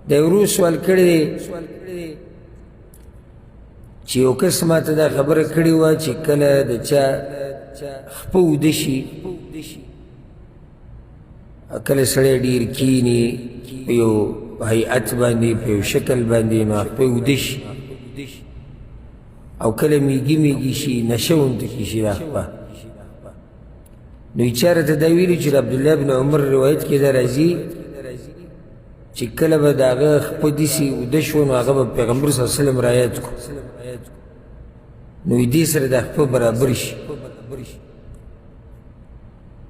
د ورو سوال کړی دی چې یو کس ما ته دا خبره کړې وه چې کله د چا خپه اوده شي کله سړی ډېر کیني په یو هیئت باندې په یو شکل باندې نو خپه اوده شي او کله میږي میږي شي نشه ونته کې شي دا خپه نو یې چا راته دا ویلي چې د عبدالله بن عمر روایت کې دا راځي چې کله به د هغه خپه داسې اوده شو نو هغه به پیغمبر صلی الله علیه وسلم رعایت کړو نو دې سره د خپه برابر شي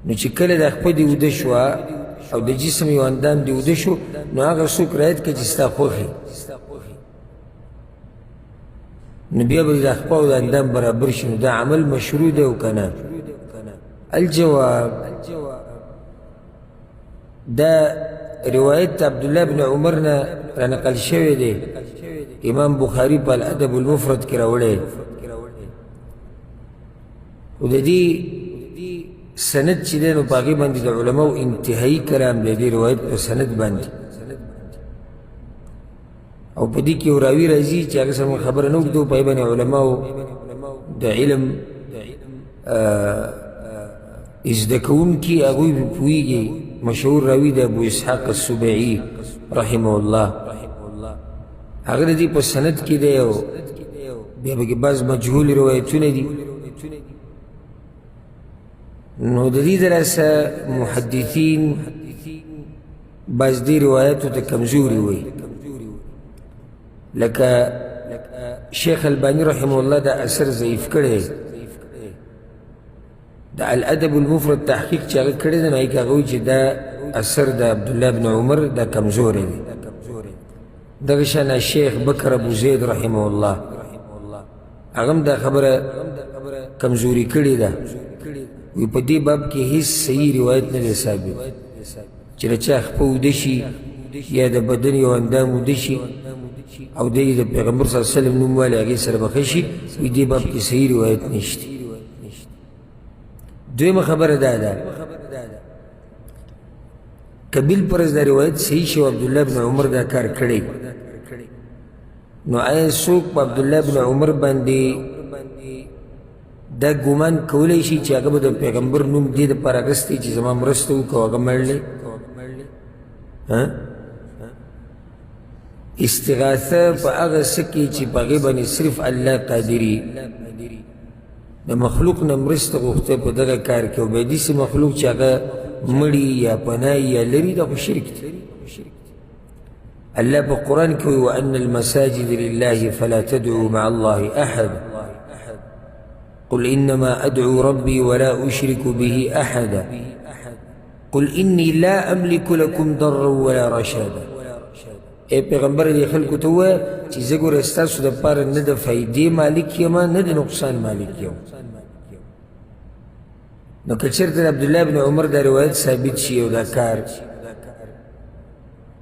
نو چې کله د خپه دې اوده شوه او د جسم یو اندام دې اوده شو نو هغه څوک رعایت کړه چې ستا خوښ نو بیا به د خپه او د اندام برابر شي نو دا عمل مشروع دی او که نه الجواب دا روایت عبدالله بن عمر نه رانقل شوی دی امام بخاری په الادب المفرد کې راوړی او د دې سند چې دی نو په هغې باندې د علماو انتهایي کلام دی دې روایت په سند باندې او په دې کې یو راوي راځي چې هغه سره خبره نه اوږدو په هغې باندې علماو د علم زده کوونکي هغوی پرې پوهېږي مشهور راوي د ابو اسحاق السبیعي رحمه الله هغه د دې په سند کې دی او بیا پکې بعض مجهول روایتونه دي نو د دې دراسه محدثین بعض دې روایاتو ته کمزوري وایي لکه شیخ الباني رحمه الله دا اثر ضعیف کړی د الادب المفرد تحقیق چې هغه کړی دی نو هغې کې هغه وایي چې دا اثر د عبدالله بن عمر دا کمزوری دی دغه شان شیخ بکر ابو زید رحمه الله هغه هم دا خبره کمزوري کړې ده وی په دې باب کې هیڅ صحیح روایت نه دی ثابت چې د چا خپه اوده شي یا د بدن یو اندام اوده شي او دی د پیغمبر صلی الله علیه وسلم نوم والی هغې سره به ښه شي وی دې باب کې صحیح روایت نشته دویمه خبره دا ده که بالفرض دا روایت صحیح شي او عبدالله بن عمر دا کار کړی نو آیا څوک په عبدالله بن عمر باندې دا ګمان کولی شي چې هغه به د پیغمبر نوم دې دپاره اخیستی چې زما مرسته وکړه او هغه مړ دی استغاثه په هغه څه کې چې په هغې باندې صرف الله قادري د مخلوق نه مرسته غوښته په دغه کار کې او بیا داسې مخلوق چې هغه مړي یا پناه یا لري دا خو شرک دی الله په قرآن کې وایي وان المساجد لله فلا تدعوا مع الله احد قل انما ادعو ربي ولا اشرك به احدا قل اني لا املك لكم ضرا ولا رشدا ای پیغمبر دې خلکو ته ووایه چې زه ګوره ستاسو دپاره نه د فایدې مالک یم نه د نقصان مالک یم نو که چېرته د عبدالله بن عمر دا روایت ثابت شي او دا کار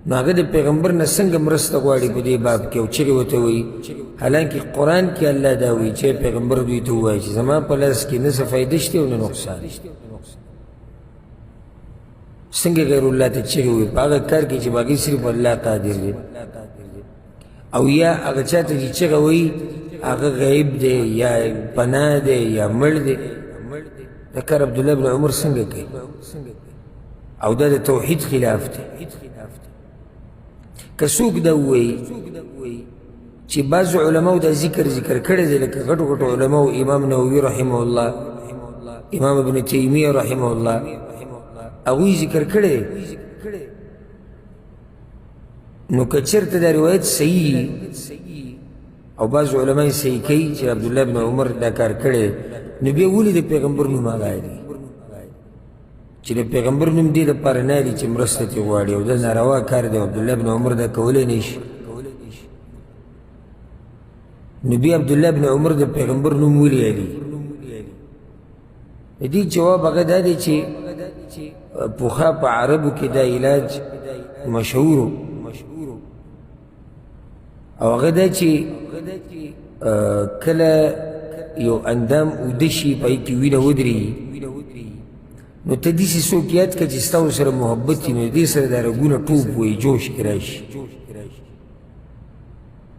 نو هغه د پیغمبر نه څنګه مرسته غواړي په دې باب کې او چغې ورته وایي حالانکې قرآن کې الله دا وایي چې پیغمبر دوی ته ووایي چې زما په لاس کې نه څه فایده شته او نه نقصان څنګه غیر الله ته چغې وایي په هغه کار کې چې باقي صرف الله قادر دی او یا هغه چا ته چې چغه وایي هغه غیب دی یا پناه دی یا مړ دی دا کار عبدالله بن عمر څنګه کوي او دا د توحید خلاف دی که څوک دا ووایي چې بعضو علماو دا ذکر کړی دی لکه غټو غټو علماو امام نووي رحمه الله امام ابن تیمیه رحمه الله هغوی ذکر کړی نو که چېرته دا روایت صحیح او بعضو علما یې صحیح کوي چې عبدالله بن عمر دا کار کړی نو بیا ولې د پیغمبر نوم هغه دی چې د پیغمبر نوم دې دپاره نه دی چې مرسته ترې غواړي او دا ناروا کار دی عبدالله بن عمر دا کولی نه شي نو بیا عبدالله بن عمر د پیغمبر نوم ولې یادي د دې جواب هغه دا دی چې پخوا په عربو کې دا علاج مشهورو او هغه دا چې کله یو اندام اوده شي په هغې کې وینه ودرېږي نو ته داسې څوک یاد کړه چې ستا ورسره محبت وي نو دې سره دا رګونه ټوپ وایي جوش کې راشي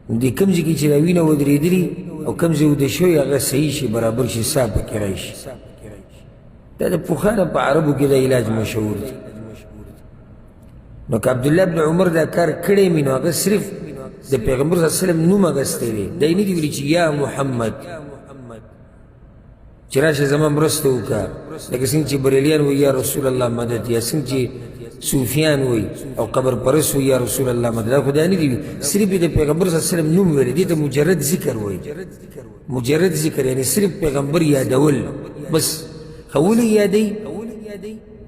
دې کوم ځای کې چې دا وینه ودرېدلي او کوم ځای وده شوی هغه صحیح شي برابر شي صاف پکې راشي دا د پخوانه په عربو کې دا علاج مشهور دی نو که عبدالله بن عمر دا کار کړی وي نو هغه صرف د پیغمبر صلی الله علیه وسلم نوم اخیستی دی دا یې نه دي ویلي چې یا محمد چې راشه زما مرسته وکړه لکه څنګه چې بریلیان وایي یا رسول الله مدد یا څنګه چې صوفیان وایي او قبر پرست وایي یا رسول الله مدد دا خو دا نه دي صرف د پیغمبر صلی الله علیه وسلم نوم ویلی دې ته مجرد ذکر وایي مجرد ذکر یعنی صرف پیغمبر یادول بس خو ولې یادوي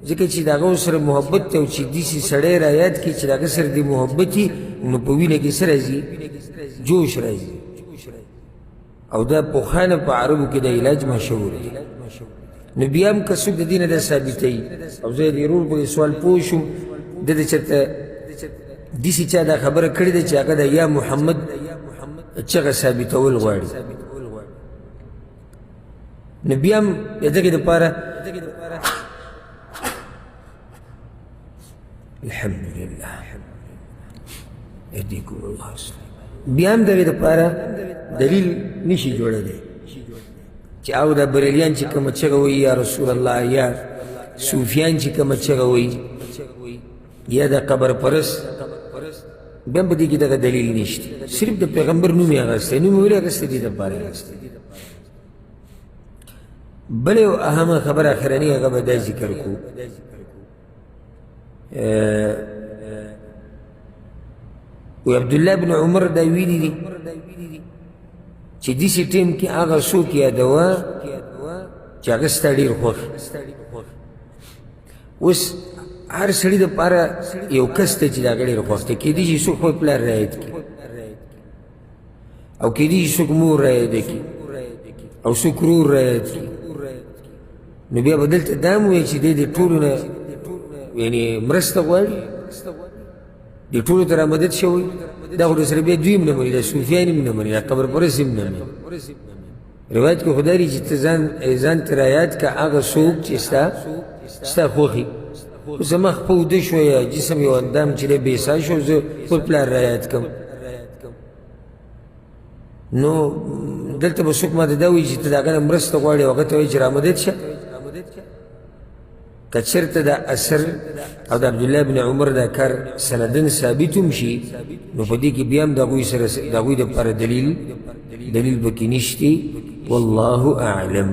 ځکه چې د هغه سره محبت ته او چې داسې سړی را یاد کړي چې د هغه سره دې محبت وي نو په وینه کې څه راځي جوش راځي او دا پخوانه په عربو کې د علاج مشهور دی نو بیا هم که څوک د دې نه دا ثابتوي او زه د ورور په سوال پوه شوم ده د چېرته داسې چا دا خبره کړې ده چې هغه د یا محمد چغه ثابتول غواړي نو بیا هم د دغې دپاره الحمدلله يهديكم الله بیا هم دغې دپاره دلیل نشي جوړلی چې او دا بریلیان چې کومه چغه وایي یا رسول الله یا صوفیان چې کومه چغه وایي یا د قبر پرست بیا هم په دې کې دغه دلیل نشته صرف د پیغمبر نوم یې اخیستی نوم یې ولې اخیستی دې دپاره اخیستی بل یو اهمه خبره اخرني هغه به دا ذکر کړو و عبدالله بن عمر دا ویلي دي چې داسې ټیم کې هغه څوک یادوه چې هغه ستا ډېر خوښ اوس هر سړي دپاره یو کس دی چې د هغه ډېر خوښ دی کیدای شي څوک خپل پلار رعایت کړي او کیدای شي څوک مور رعایت کړي او څوک ورور رعایت کړي نو بیا به دلته دا هم وایي چې دی د ټولو نه یعنې مرسته غواړي د ټولو ته رامدد شوی دا خو سره بیا دوی هم نه مني دا صوفیان هم نه مني دا قبر پرست هم نه مني روایت کې خدای چې ته ځان ته رعایت که هغه څوک چې ستا خوښي زما خپه وده شویه جسم یو اندام چې دی بېسا شو زه خپل پلار رعایت کړم نو دلته به څوک ماته دا وایي چې ته د هغه نه مرسته غواړې او هغه ته وایي چې رامدد شه که چېرته دا اثر او د عبدالله بن عمر دا کار سندن ثابت هم شي نو په دې کې بیا هم د هغوی دپاره دلیل پکې نشتی والله اعلم